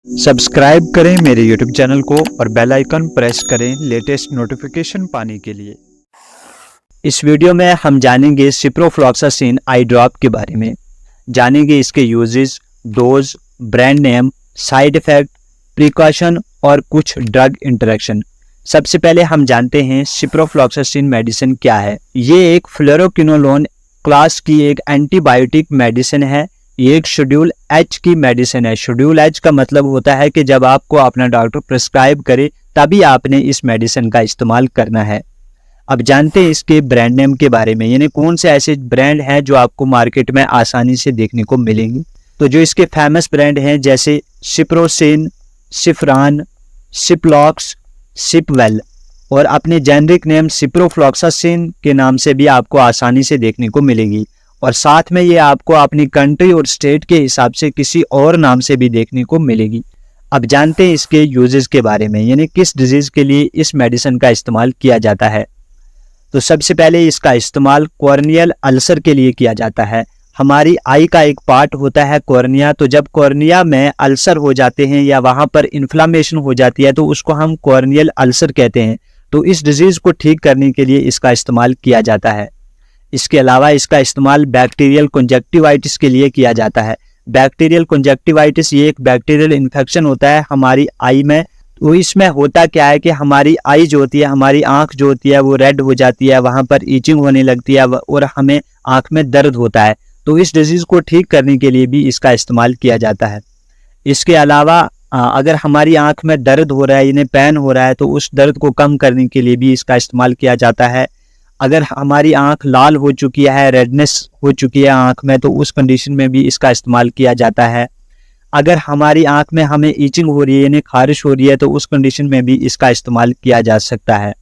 Subscribe करें मेरे YouTube channel को और बेल आइकन प्रेस करें लेटेस्ट नोटिफिकेशन पाने के लिए। इस वीडियो में हम जानेंगे सिप्रोफ्लॉक्सासिन आई ड्रॉप के बारे में। जानेंगे इसके uses, dose, brand name, side effect, precaution और कुछ ड्रग इंटरेक्शन। सबसे पहले हम जानते हैं सिप्रोफ्लॉक्सासिन मेडिसिन क्या है। ये एक फ्लोरोक्विनोलोन क्लास की एक एंटीबायोटिक मेडिसिन है। ये एक शेड्यूल एच की मेडिसिन है। शेड्यूल एच का मतलब होता है कि जब आपको अपना डॉक्टर प्रिस्क्राइब करे तभी आपने इस मेडिसिन का इस्तेमाल करना है। अब जानते हैं इसके ब्रांड नेम के बारे में, यानी कौन से ऐसे ब्रांड हैं जो आपको मार्केट में आसानी से देखने को मिलेंगे। तो जो इसके फेमस ब्रांड हैं जैसे सिप्रोसिन, सिफ्रान, सिप्लॉक्स, सिपवेल और अपने जेनरिक नेम सिप्रोफ्लॉक्सासिन के नाम से भी आपको आसानी से देखने को मिलेगी। और साथ में ये आपको अपनी कंट्री और स्टेट के हिसाब से किसी और नाम से भी देखने को मिलेगी। अब जानते हैं इसके यूजेस के बारे में, यानी किस डिजीज के लिए इस मेडिसिन का इस्तेमाल किया जाता है। तो सबसे पहले इसका इस्तेमाल कॉर्नियल अल्सर के लिए किया जाता है। हमारी आई का एक पार्ट होता है कॉर्निया, तो जब कॉर्निया में अल्सर हो जाते हैं या वहां पर इन्फ्लामेशन हो जाती है तो उसको हम कॉर्नियल अल्सर कहते हैं। तो इस डिजीज को ठीक करने के लिए इसका इस्तेमाल किया जाता है। इसके अलावा इसका इस्तेमाल बैक्टीरियल कंजक्टिवाइटिस के लिए किया जाता है। बैक्टीरियल कंजक्टिवाइटिस ये एक बैक्टीरियल इन्फेक्शन होता है हमारी आई में। तो इसमें होता क्या है कि हमारी आई जो होती है, हमारी आंख जो होती है वो रेड हो जाती है, वहां पर ईचिंग होने लगती है और हमें आंख में दर्द होता है। तो इस डिजीज को ठीक करने के लिए भी इसका इस्तेमाल किया जाता है। इसके अलावा अगर हमारी आंख में दर्द हो रहा है, यानी पेन हो रहा है, तो उस दर्द को कम करने के लिए भी इसका इस्तेमाल किया जाता है। अगर हमारी आंख लाल हो चुकी है, रेडनेस हो चुकी है आंख में, तो उस कंडीशन में भी इसका इस्तेमाल किया जाता है। अगर हमारी आंख में हमें ईचिंग हो रही है यानी खारिश हो रही है तो उस कंडीशन में भी इसका इस्तेमाल किया जा सकता है।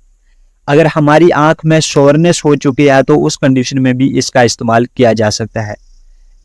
अगर हमारी आंख में सोरनेस हो चुकी है तो उस कंडीशन में भी इसका इस्तेमाल किया जा सकता है।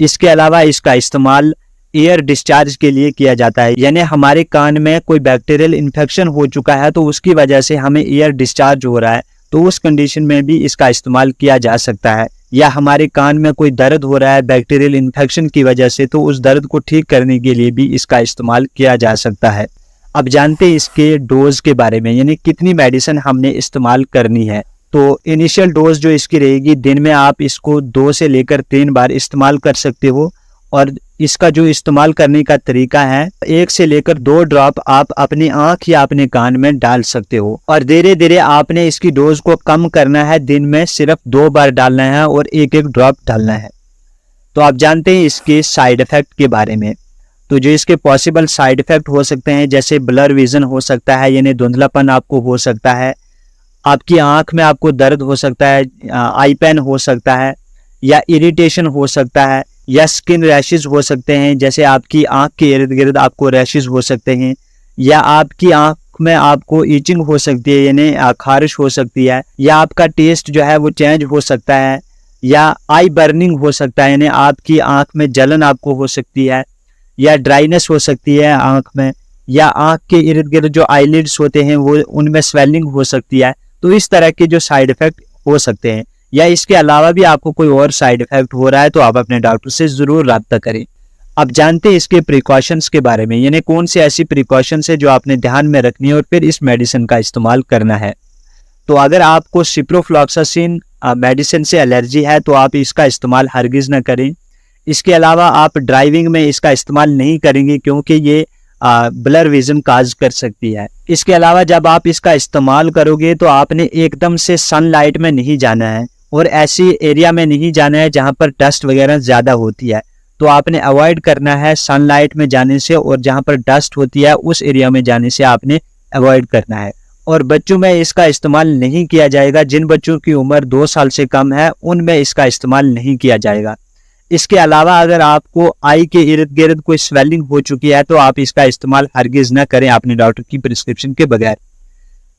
इसके अलावा इसका इस्तेमाल एयर डिस्चार्ज के लिए किया जाता है, यानी हमारे कान में कोई बैक्टीरियल इन्फेक्शन हो चुका है तो उसकी वजह से हमें एयर डिस्चार्ज हो रहा है, तो उस कंडीशन में भी इसका इस्तेमाल किया जा सकता है। या हमारे कान में कोई दर्द हो रहा है बैक्टीरियल इन्फेक्शन की वजह से, तो उस दर्द को ठीक करने के लिए भी इसका इस्तेमाल किया जा सकता है। अब जानते हैं इसके डोज के बारे में, यानी कितनी मेडिसिन हमने इस्तेमाल करनी है। तो इनिशियल डोज जो इसकी रहेगी, दिन में आप इसको 2 से लेकर 3 बार इस्तेमाल कर सकते हो। और इसका जो इस्तेमाल करने का तरीका है, 1 से लेकर 2 ड्रॉप आप अपनी आंख या अपने कान में डाल सकते हो और धीरे धीरे आपने इसकी डोज को कम करना है। दिन में सिर्फ 2 बार डालना है और 1-1 ड्रॉप डालना है। तो आप जानते हैं इसके साइड इफेक्ट के बारे में। तो जो इसके पॉसिबल साइड इफेक्ट हो सकते हैं, जैसे ब्लर विजन हो सकता है, यानी धुंधलापन आपको हो सकता है, आपकी आंख में आपको दर्द हो सकता है, आई पेन हो सकता है, या इरिटेशन हो सकता है, या स्किन रैशेज हो सकते हैं, जैसे आपकी आंख के इर्द गिर्द आपको रैशेज हो सकते हैं, या आपकी आंख में आपको ईचिंग हो सकती है यानी खारिश हो सकती है, या आपका टेस्ट जो है वो चेंज हो सकता है, या आई बर्निंग हो सकता है यानी आपकी आंख में जलन आपको हो सकती है, या ड्राइनेस हो सकती है आंख में, या आंख के इर्द गिर्द जो आईलिड्स होते हैं वो उनमें स्वेलिंग हो सकती है। तो इस तरह के जो साइड इफेक्ट हो सकते हैं, या इसके अलावा भी आपको कोई और साइड इफेक्ट हो रहा है तो आप अपने डॉक्टर से जरूर राब्ता करें। अब जानते हैं इसके प्रिकॉशंस के बारे में, यानी कौन सी ऐसी प्रिकॉशंस है जो आपने ध्यान में रखनी है और फिर इस मेडिसिन का इस्तेमाल करना है। तो अगर आपको सिप्रोफ्लॉक्सासिन मेडिसिन से एलर्जी है तो आप इसका इस्तेमाल हरगिज न करें। इसके अलावा आप ड्राइविंग में इसका इस्तेमाल नहीं करेंगे क्योंकि ये ब्लर विजन काज कर सकती है। इसके अलावा जब आप इसका इस्तेमाल करोगे तो आपने एकदम से सनलाइट में नहीं जाना है और ऐसी एरिया में नहीं जाना है जहां पर डस्ट वगैरह ज़्यादा होती है। तो आपने अवॉइड करना है सनलाइट में जाने से, और जहां पर डस्ट होती है उस एरिया में जाने से आपने अवॉइड करना है। और बच्चों में इसका इस्तेमाल नहीं किया जाएगा। जिन बच्चों की उम्र 2 साल से कम है उनमें इसका इस्तेमाल नहीं किया जाएगा। इसके अलावा अगर आपको आई के इर्द गिर्द कोई स्वेलिंग हो चुकी है तो आप इसका इस्तेमाल हरगिज न करें अपने डॉक्टर की प्रिस्क्रिप्शन के बगैर।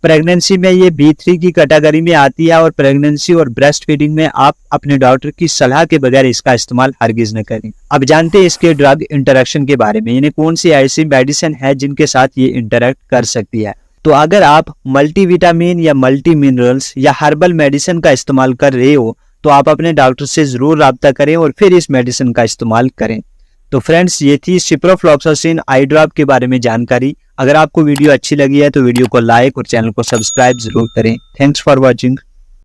प्रेगनेंसी में ये B3 की कैटेगरी में आती है और प्रेगनेंसी और ब्रेस्ट फीडिंग में आप अपने डॉक्टर की सलाह के बगैर इसका इस्तेमाल हरगिज न करें। अब जानते हैं इसके ड्रग इंटरेक्शन के बारे में, यानी कौन सी ऐसी मेडिसिन है जिनके साथ ये इंटरेक्ट कर सकती है। तो अगर आप मल्टीविटामिन या मल्टी मिनरल्स या हर्बल मेडिसिन का इस्तेमाल कर रहे हो तो आप अपने डॉक्टर से जरूर राब्ता करें और फिर इस मेडिसिन का इस्तेमाल करें। तो फ्रेंड्स ये थी सिप्रोफ्लॉक्सासिन आई ड्रॉप के बारे में जानकारी। अगर आपको वीडियो अच्छी लगी है तो वीडियो को लाइक और चैनल को सब्सक्राइब जरूर करें। Thanks for watching.